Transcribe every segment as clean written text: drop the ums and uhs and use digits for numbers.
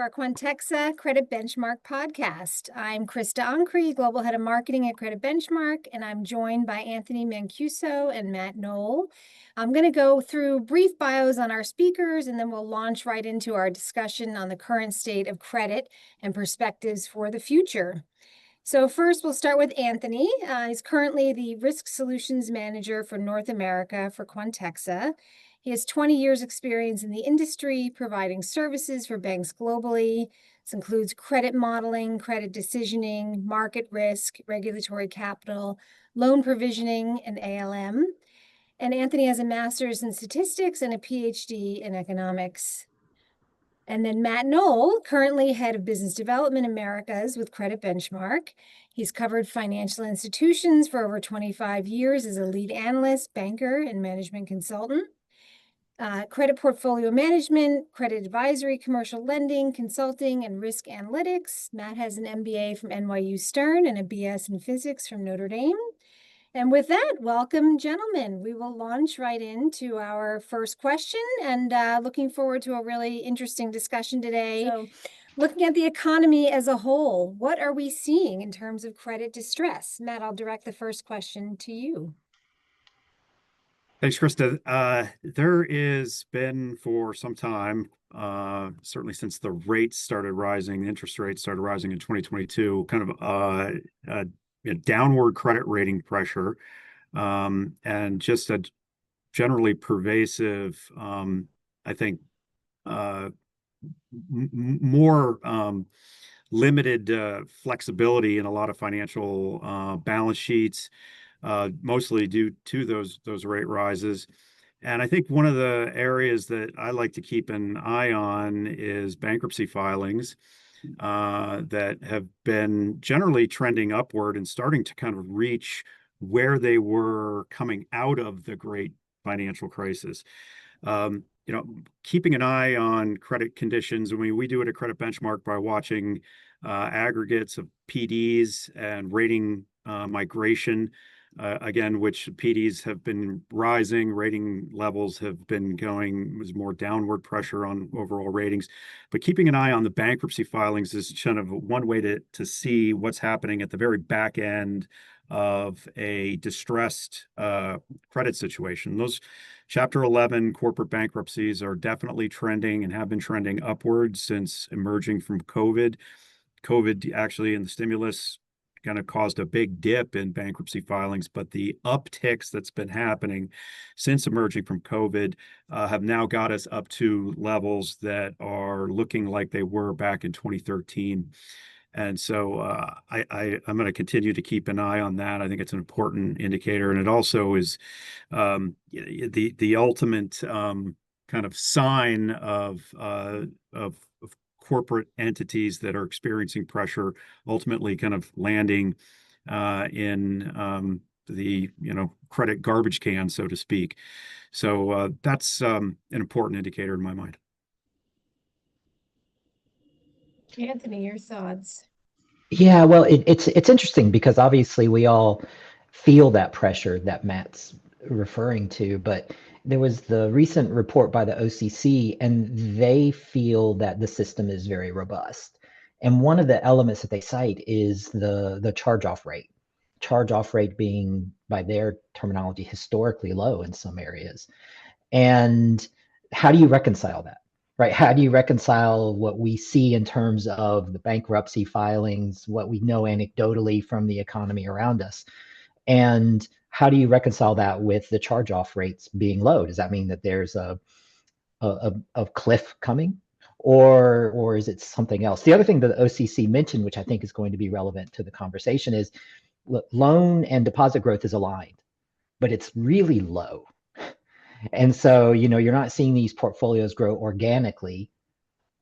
our Quantexa Credit Benchmark podcast. I'm Christa Ancri, Global Head of Marketing at Credit Benchmark, and I'm joined by Anthony Mancuso and Matt Noll. I'm going to go through brief bios on our speakers, and then we'll launch right into our discussion on the current state of credit and perspectives for the future. So first, we'll start with Anthony. He's currently the Risk Solutions Manager for North America for Quantexa. He has 20 years experience in the industry, providing services for banks globally. This includes credit modeling, credit decisioning, market risk, regulatory capital, loan provisioning, and ALM. And Anthony has a master's in statistics and a PhD in economics. And then Matt Noll, currently head of business development Americas with Credit Benchmark. He's covered financial institutions for over 25 years as a lead analyst, banker, and management consultant. Credit portfolio management, credit advisory, commercial lending, consulting, and risk analytics. Matt has an MBA from NYU Stern and a BS in physics from Notre Dame. And with that, welcome, gentlemen. We will launch right into our first question, and looking forward to a really interesting discussion today. So, looking at the economy as a whole, what are we seeing in terms of credit distress? Matt, I'll direct the first question to you. Thanks, Krista. There has been for some time, certainly since the rates started rising, interest rates started rising in 2022, kind of downward credit rating pressure, and just a generally pervasive, I think, more limited flexibility in a lot of financial balance sheets. Mostly due to those rate rises. And I think one of the areas that I like to keep an eye on is bankruptcy filings that have been generally trending upward and starting to kind of reach where they were coming out of the great financial crisis. Keeping an eye on credit conditions. I mean, we do it at Credit Benchmark by watching aggregates of PDs and rating migration. Again, which PDs have been rising, rating levels have been going, there's more downward pressure on overall ratings. But keeping an eye on the bankruptcy filings is kind of one way to see what's happening at the very back end of a distressed credit situation. Those Chapter 11 corporate bankruptcies are definitely trending and have been trending upwards since emerging from COVID. COVID actually, and the stimulus kind of caused a big dip in bankruptcy filings, but the upticks that's been happening since emerging from COVID have now got us up to levels that are looking like they were back in 2013. And so I'm going to continue to keep an eye on that. I think it's an important indicator, and it also is the ultimate kind of sign of corporate entities that are experiencing pressure, ultimately kind of landing in the credit garbage can, so to speak. So that's an important indicator in my mind. Anthony, your thoughts? Yeah, well, it's interesting because obviously we all feel that pressure that Matt's referring to, but there was the recent report by the OCC, and they feel that the system is very robust. And one of the elements that they cite is the charge-off rate. Charge-off rate being, by their terminology, historically low in some areas. And how do you reconcile that? Right? How do you reconcile what we see in terms of the bankruptcy filings, what we know anecdotally from the economy around us? And how do you reconcile that with the charge-off rates being low? Does that mean that there's a cliff coming, or is it something else? The other thing that the OCC mentioned, which I think is going to be relevant to the conversation, is loan and deposit growth is aligned, but it's really low. And so, you're not seeing these portfolios grow organically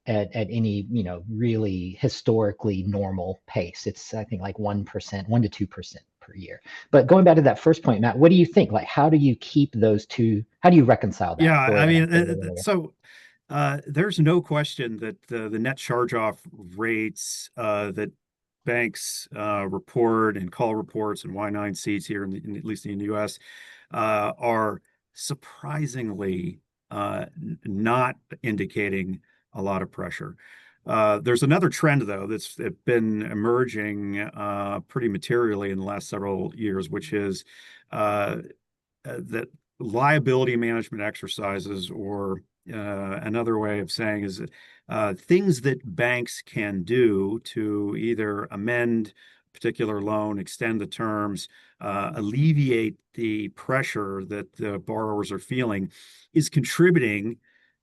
at any, really historically normal pace. It's, I think, like 1%, 1% to 2% per year. But going back to that first point, Matt, what do you think? Like, how do you keep those two? How do you reconcile that? Yeah, I mean, so there's no question that the net charge-off rates that banks report and call reports and Y9 seats here, at least in the U.S., are surprisingly not indicating a lot of pressure. There's another trend, though, that's been emerging pretty materially in the last several years, which is that liability management exercises, or another way of saying is things that banks can do to either amend a particular loan, extend the terms, alleviate the pressure that the borrowers are feeling, is contributing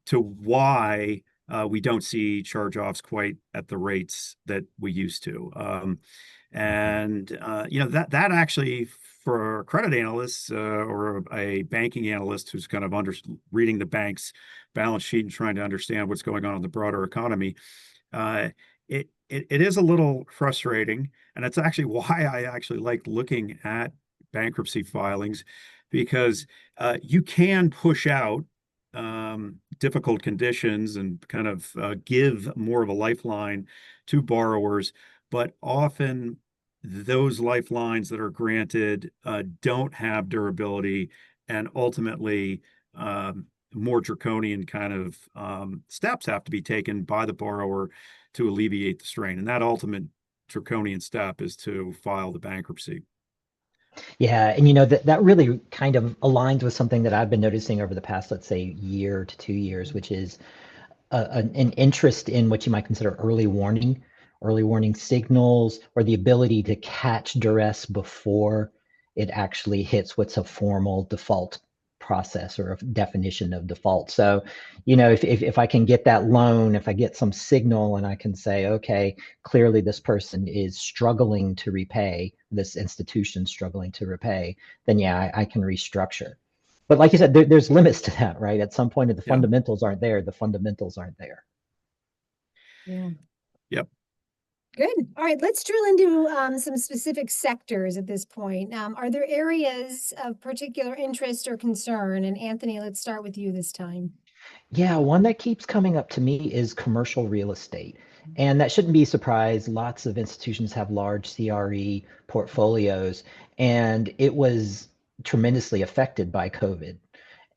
to why we don't see charge-offs quite at the rates that we used to. That actually, for a credit analyst or a banking analyst who's kind of reading the bank's balance sheet and trying to understand what's going on in the broader economy, uh, it is a little frustrating, and it's actually why I actually like looking at bankruptcy filings, because you can push out difficult conditions and kind of give more of a lifeline to borrowers, but often those lifelines that are granted don't have durability, and ultimately more draconian kind of steps have to be taken by the borrower to alleviate the strain. And that ultimate draconian step is to file the bankruptcy. Yeah, and that really kind of aligns with something that I've been noticing over the past, let's say, year to 2 years, which is an interest in what you might consider early warning signals, or the ability to catch duress before it actually hits what's a formal default process or a definition of default. So, if I can get that loan, if I get some signal and I can say, okay, clearly this person is struggling to repay, this institution struggling to repay, then yeah, I can restructure. But like you said, there's limits to that, right? At some point, if the Yeah. fundamentals aren't there, the fundamentals aren't there. Yeah. Yep. Good. All right, let's drill into some specific sectors at this point. Are there areas of particular interest or concern? And Anthony, let's start with you this time. Yeah, one that keeps coming up to me is commercial real estate. And that shouldn't be a surprise. Lots of institutions have large CRE portfolios, and it was tremendously affected by COVID.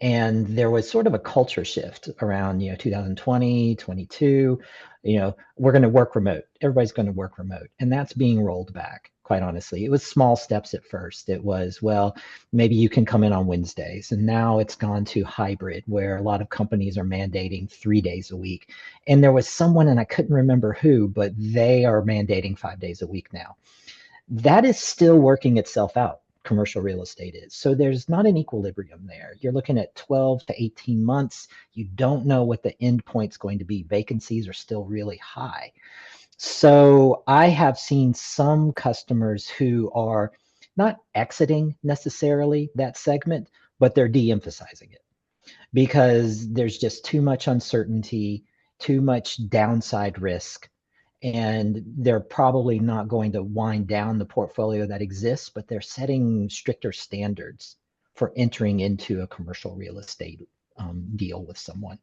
And there was sort of a culture shift around 2020, 22. We're going to work remote, everybody's going to work remote, and that's being rolled back. Quite honestly, it was small steps at first. It was, well, maybe you can come in on Wednesdays, and now it's gone to hybrid, where a lot of companies are mandating 3 days a week. And there was someone, and I couldn't remember who, but they are mandating 5 days a week now. That is still working itself out. Commercial real estate is. So there's not an equilibrium there. You're looking at 12 to 18 months. You don't know what the end point's going to be. Vacancies are still really high. So I have seen some customers who are not exiting necessarily that segment, but they're de-emphasizing it because there's just too much uncertainty, too much downside risk, and they're probably not going to wind down the portfolio that exists, but they're setting stricter standards for entering into a commercial real estate deal with someone.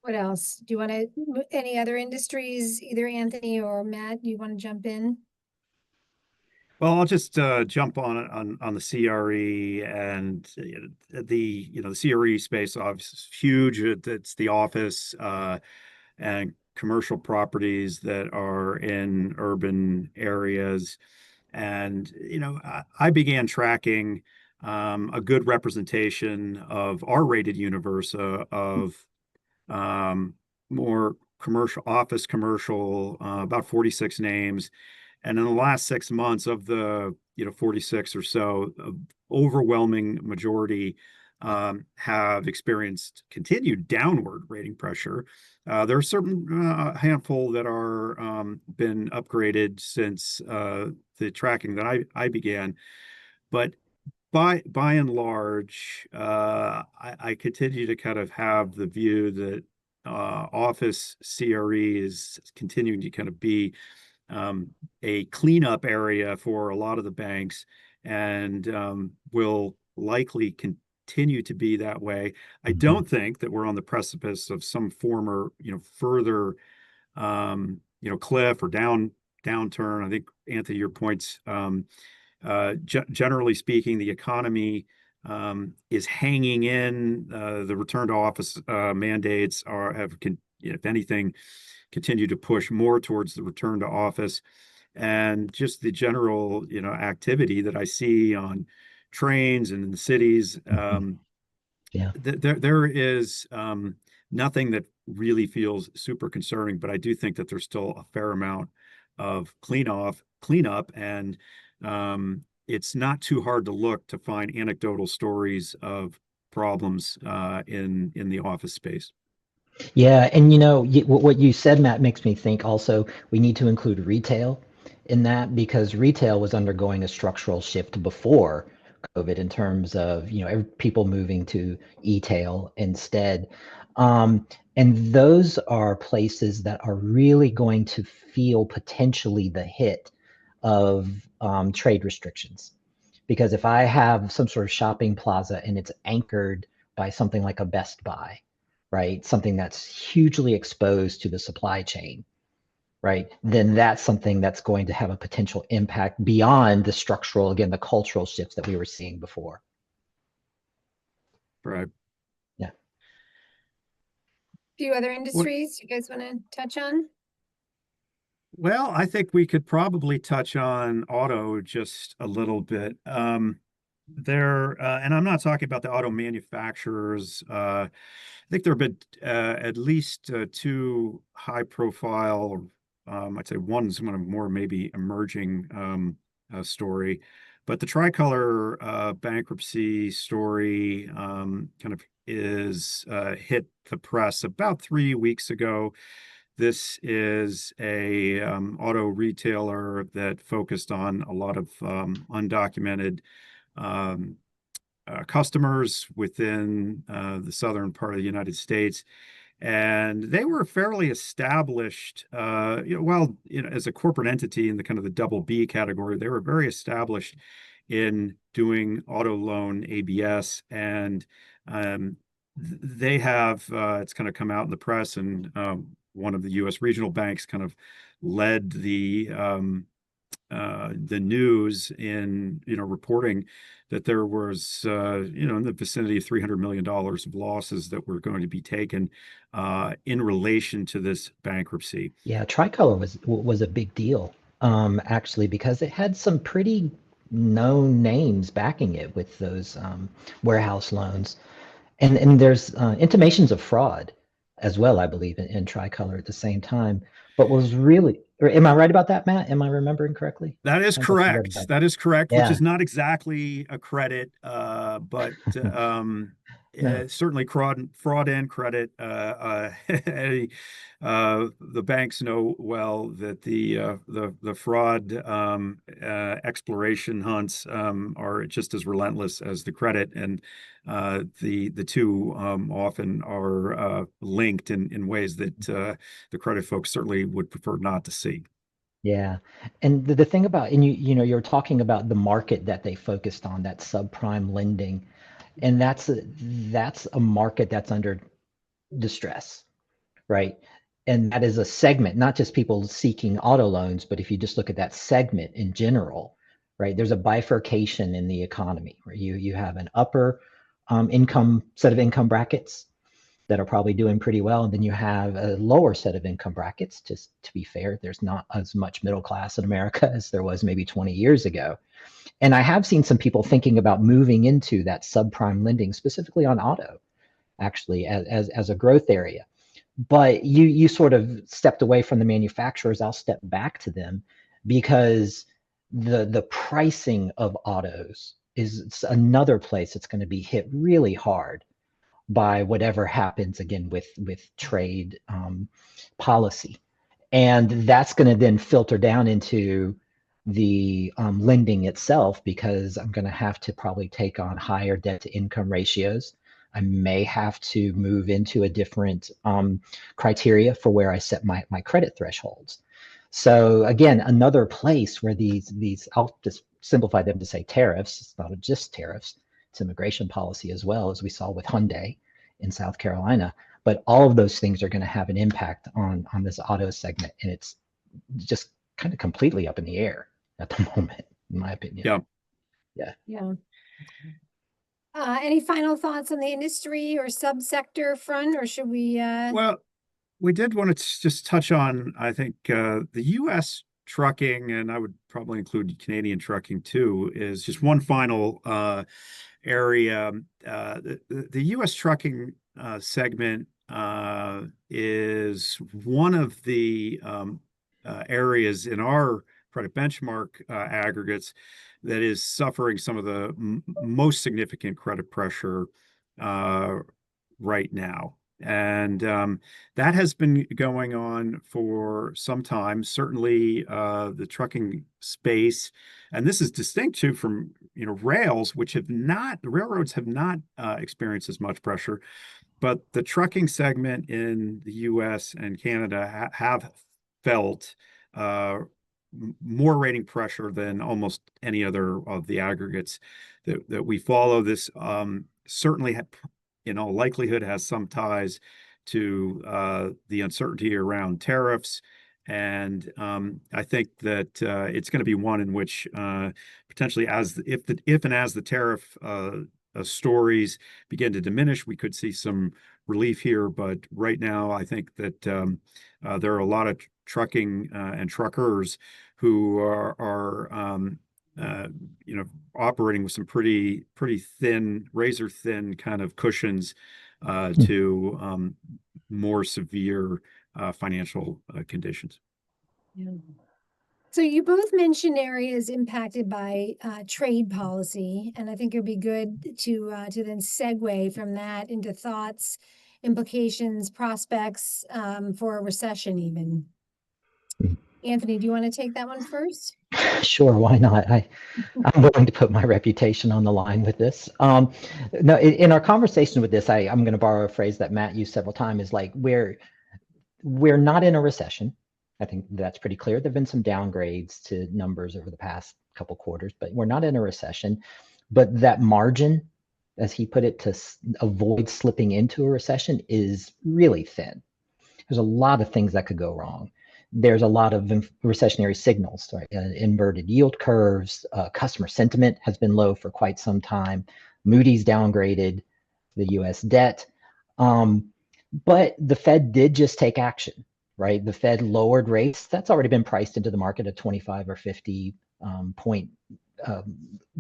What else? Do you want to, any other industries, either Anthony or Matt, do you want to jump in? Well, I'll just jump on the CRE, and the CRE space obviously is huge. It's the office and commercial properties that are in urban areas. And I began tracking a good representation of our rated universe of um, more commercial, about 46 names. And in the last 6 months, of the 46 or so, overwhelming majority have experienced continued downward rating pressure. There are certain handful that are been upgraded since the tracking that I began, but by and large, I continue to kind of have the view that office CRE is continuing to kind of be a cleanup area for a lot of the banks, and will likely continue to be that way. I don't think that we're on the precipice of some former, further, cliff or downturn. I think, Anthony, your points, generally speaking, the economy is hanging in. The return to office mandates have if anything, continue to push more towards the return to office, and just the general, activity that I see on trains and in the cities. Yeah. There is nothing that really feels super concerning, but I do think that there's still a fair amount of cleanup, and it's not too hard to look to find anecdotal stories of problems in the office space. Yeah, and what you said, Matt, makes me think also we need to include retail in that because retail was undergoing a structural shift before COVID in terms of, people moving to e-tail instead. And those are places that are really going to feel potentially the hit of trade restrictions. Because if I have some sort of shopping plaza and it's anchored by something like a Best Buy, right? Something that's hugely exposed to the supply chain, right? Then that's something that's going to have a potential impact beyond the structural, again, the cultural shifts that we were seeing before. Right. Yeah. Few other industries you guys want to touch on? Well, I think we could probably touch on auto just a little bit. And I'm not talking about the auto manufacturers. I think there have been at least two high profile, I'd say one's one of more maybe emerging story, but the Tricolor bankruptcy story kind of is hit the press about 3 weeks ago. This is a auto retailer that focused on a lot of undocumented um, customers within the southern part of the United States. And they were fairly established, as a corporate entity in the kind of the double B category, they were very established in doing auto loan ABS. And they have, it's kind of come out in the press, and one of the U.S. regional banks kind of led the news in reporting that there was in the vicinity of $300 million of losses that were going to be taken in relation to this bankruptcy. Yeah, Tricolor was a big deal, actually, because it had some pretty known names backing it with those warehouse loans. And there's intimations of fraud as well, I believe, in Tricolor at the same time. But was really, or am I right about that, Matt? Am I remembering correctly? That is Sounds like you read correct. about That is correct, which Yeah, is not exactly a credit, but no, certainly fraud and credit. The banks know well that the fraud exploration hunts are just as relentless as the credit, and the two often are linked in ways that the credit folks certainly would prefer not to see. yeah. And the thing about, and you're talking about the market that they focused on, that subprime lending, and that's a market that's under distress, right? And that is a segment, not just people seeking auto loans, but if you just look at that segment in general, right? There's a bifurcation in the economy where you have an upper income set of income brackets that are probably doing pretty well, and then you have a lower set of income brackets. Just to be fair, there's not as much middle class in America as there was maybe 20 years ago. And I have seen some people thinking about moving into that subprime lending, specifically on auto, actually as a growth area. But you sort of stepped away from the manufacturers. I'll step back to them because the pricing of autos is another place that's going to be hit really hard by whatever happens again with trade policy, and that's going to then filter down into the lending itself because I'm going to have to probably take on higher debt to income ratios. I may have to move into a different criteria for where I set my credit thresholds. So again, another place where these I'll just simplify them to say tariffs. It's not just tariffs. It's immigration policy as well, as we saw with Hyundai in South Carolina. But all of those things are going to have an impact on this auto segment, and it's just kind of completely up in the air at the moment, in my opinion. Yeah. Yeah. Yeah. Any final thoughts on the industry or subsector front, or should we? Well, We did want to just touch on, I think, the U.S. trucking, and I would probably include Canadian trucking too, is just one final area. The U.S. trucking segment is one of the areas in our credit benchmark aggregates that is suffering some of the most significant credit pressure uh, right now. And that has been going on for some time. Certainly, the trucking space, and this is distinct too from rails, which have not the railroads have not experienced as much pressure, but the trucking segment in the U.S. and Canada have felt uh, more rating pressure than almost any other of the aggregates that we follow. This certainly in all likelihood has some ties to the uncertainty around tariffs. And I think that it's going to be one in which potentially, if and as the tariff stories begin to diminish, we could see some relief here. But right now, I think that there are a lot of trucking and truckers who are uh, operating with some pretty thin, razor thin kind of cushions to more severe financial conditions. Yeah. So you both mentioned areas impacted by trade policy, and I think it'd be good to then segue from that into thoughts, implications, prospects for a recession even. Anthony, do you want to take that one first? Sure, why not? I'm willing to put my reputation on the line with this. No, in our conversation with this, I'm going to borrow a phrase that Matt used several times, is like we're not in a recession. I think that's pretty clear. There've been some downgrades to numbers over the past couple quarters, but we're not in a recession. But that margin, as he put it, to avoid slipping into a recession is really thin. There's a lot of things that could go wrong. There's a lot of recessionary signals, right? Inverted yield curves, customer sentiment has been low for quite some time. Moody's downgraded the US debt. But the Fed did just take action, right? The Fed lowered rates. That's already been priced into the market. A 25 or 50 point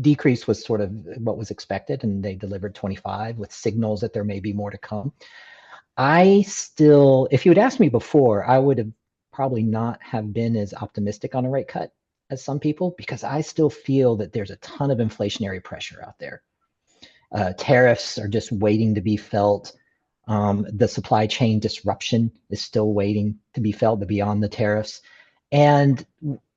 decrease was sort of what was expected, and they delivered 25 with signals that there may be more to come. If you had asked me before, I would have probably not have been as optimistic on a rate cut as some people, because I still feel that there's a ton of inflationary pressure out there. Tariffs are just waiting to be felt. The supply chain disruption is still waiting to be felt beyond the tariffs. And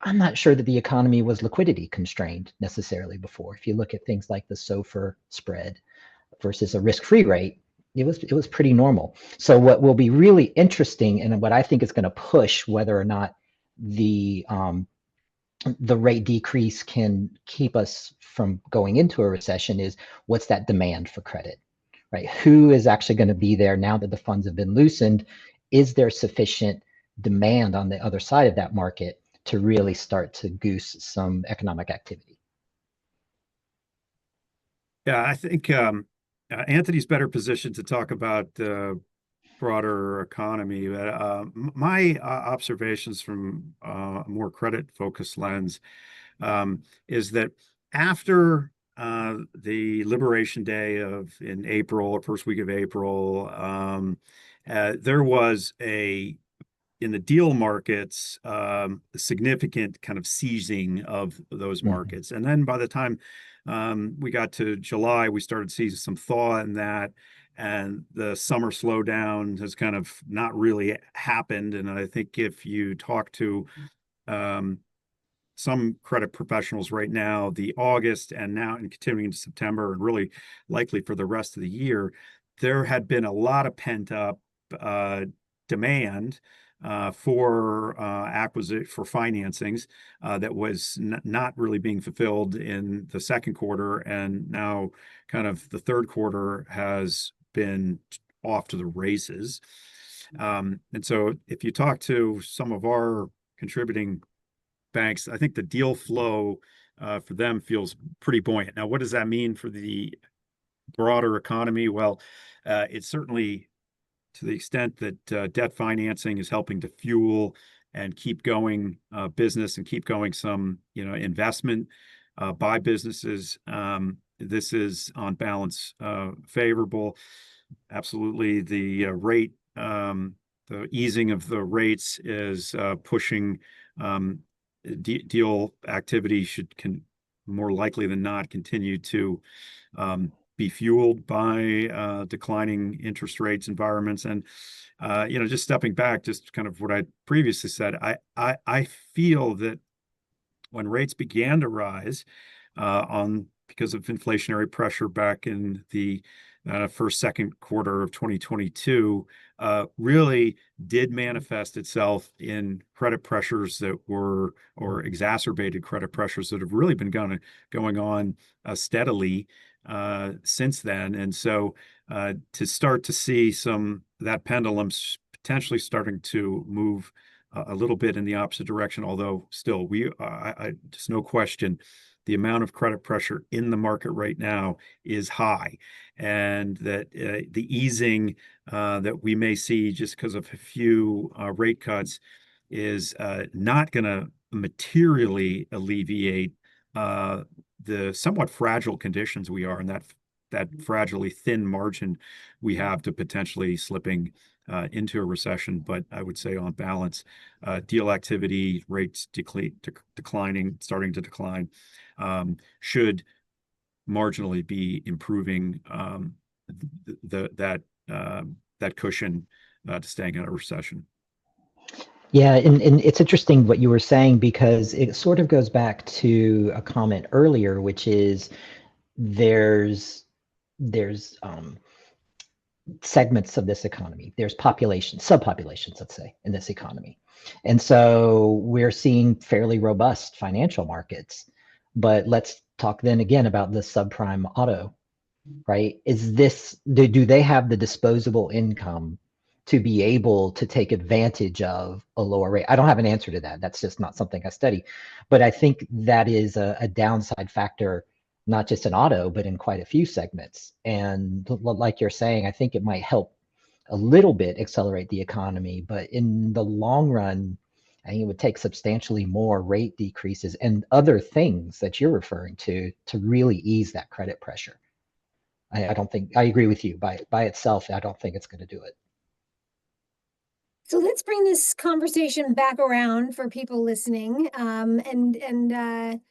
I'm not sure that the economy was liquidity constrained necessarily before. If you look at things like the SOFR spread versus a risk-free rate, it was pretty normal. So what will be really interesting, and what I think is going to push whether or not the rate decrease can keep us from going into a recession, is what's that demand for credit, right? Who is actually going to be there now that the funds have been loosened? Is there sufficient demand on the other side of that market to really start to goose some economic activity? Yeah, I think Anthony's better positioned to talk about the broader economy. But my observations from a more credit-focused lens is that after the Liberation Day in April, or first week of April, there was in the deal markets, a significant kind of seizing of those markets. And then by the time we got to July, we started seeing some thaw in that, and the summer slowdown has kind of not really happened. And I think if you talk to some credit professionals right now, the August and now and continuing into September, and really likely for the rest of the year, there had been a lot of pent up demand for financings that was not really being fulfilled in the second quarter, and now kind of the third quarter has been off to the races. And so if you talk to some of our contributing banks, I think the deal flow for them feels pretty buoyant. Now, what does that mean for the broader economy? Well, it certainly to the extent that debt financing is helping to fuel and keep going business and keep going some, investment by businesses, this is on balance favorable. Absolutely, the easing of the rates is pushing deal activity can more likely than not continue to be fueled by declining interest rates environments. And just stepping back, just kind of what I previously said, I feel that when rates began to rise because of inflationary pressure back in the first, second quarter of 2022, really did manifest itself in credit pressures that were, or exacerbated credit pressures that have really been going on steadily since then. And so to start to see that pendulum potentially starting to move a little bit in the opposite direction, although still just no question, the amount of credit pressure in the market right now is high, and that the easing that we may see just because of a few rate cuts is not going to materially alleviate the somewhat fragile conditions we are in, that fragilely thin margin we have to potentially slipping into a recession. But I would say on balance, deal activity rates starting to decline, should marginally be improving that cushion to staying in a recession. Yeah, and it's interesting what you were saying, because it sort of goes back to a comment earlier, which is there's segments of this economy. There's subpopulations, let's say, in this economy. And so we're seeing fairly robust financial markets. But let's talk then again about the subprime auto, right? Do they have the disposable income to be able to take advantage of a lower rate? I don't have an answer to that. That's just not something I study. But I think that is a downside factor, not just in auto, but in quite a few segments. And like you're saying, I think it might help a little bit accelerate the economy, but in the long run, I think it would take substantially more rate decreases and other things that you're referring to really ease that credit pressure. I don't think, I agree with you. By itself, I don't think it's going to do it. So let's bring this conversation back around for people listening, and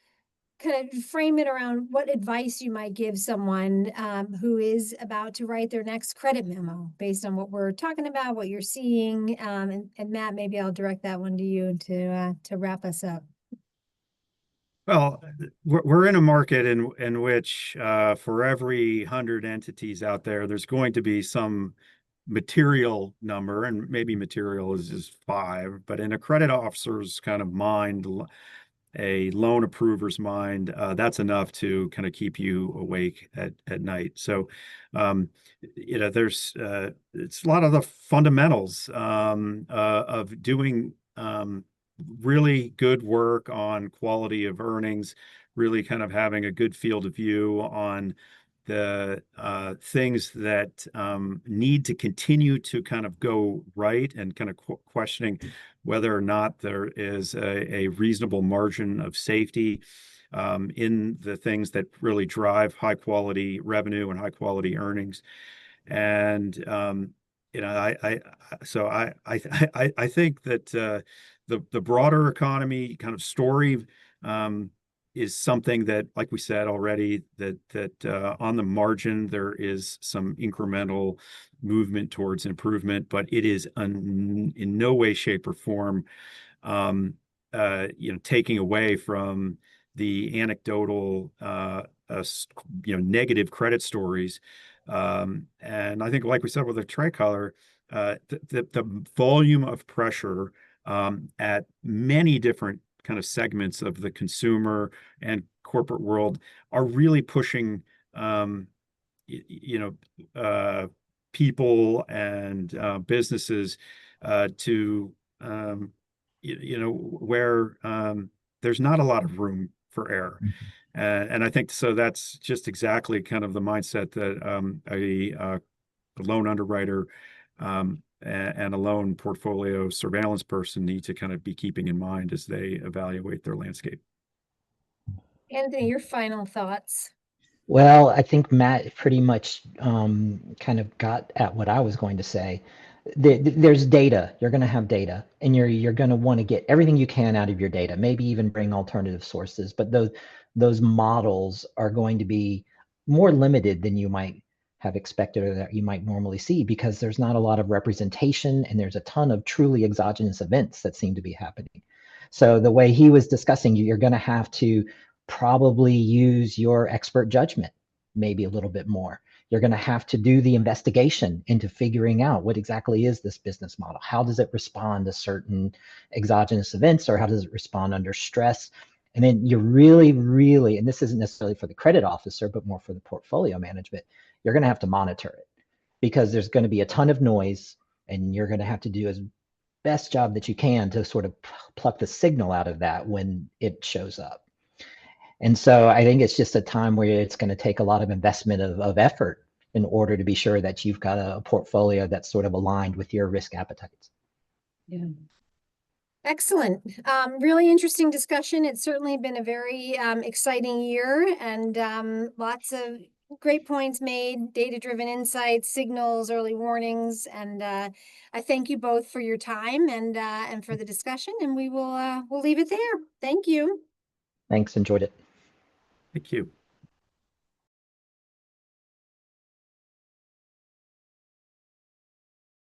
kind of frame it around what advice you might give someone who is about to write their next credit memo based on what we're talking about, what you're seeing. And Matt, maybe I'll direct that one to you to wrap us up. Well, we're in a market in which for every 100 entities out there, there's going to be some material number, and maybe material is 5, but in a credit officer's kind of mind, a loan approver's mind, that's enough to kind of keep you awake at night. So, there's it's a lot of the fundamentals of doing really good work on quality of earnings, really kind of having a good field of view on the things that need to continue to kind of go right, and kind of questioning whether or not there is a reasonable margin of safety in the things that really drive high quality revenue and high quality earnings. And I think that the broader economy kind of story is something that, like we said already, that on the margin there is some incremental movement towards improvement, but it is in no way, shape, or form taking away from the anecdotal negative credit stories. And I think, like we said with the tricolor, the volume of pressure at many different kind of segments of the consumer and corporate world are really pushing people and businesses to where there's not a lot of room for error. And I think so that's just exactly kind of the mindset that a loan underwriter and a loan portfolio surveillance person need to kind of be keeping in mind as they evaluate their landscape. Anthony, your final thoughts. Well, I think Matt pretty much kind of got at what I was going to say. There's data. You're going to have data, and you're going to want to get everything you can out of your data. Maybe even bring alternative sources, but those models are going to be more limited than you might have expected or that you might normally see because there's not a lot of representation, and there's a ton of truly exogenous events that seem to be happening. So the way he was discussing, you're going to have to probably use your expert judgment maybe a little bit more. You're going to have to do the investigation into figuring out what exactly is this business model. How does it respond to certain exogenous events, or how does it respond under stress? And then you're really, and this isn't necessarily for the credit officer, but more for the portfolio management, you're going to have to monitor it because there's going to be a ton of noise, and you're going to have to do as best job that you can to sort of pluck the signal out of that when it shows up. And so I think it's just a time where it's going to take a lot of investment of effort in order to be sure that you've got a portfolio that's sort of aligned with your risk appetites. Yeah. Excellent. Really interesting discussion. It's certainly been a very exciting year, and lots of great points made, data-driven insights, signals, early warnings, and I thank you both for your time and for the discussion, and we'll leave it there. Thank you. Thanks, enjoyed it. Thank you.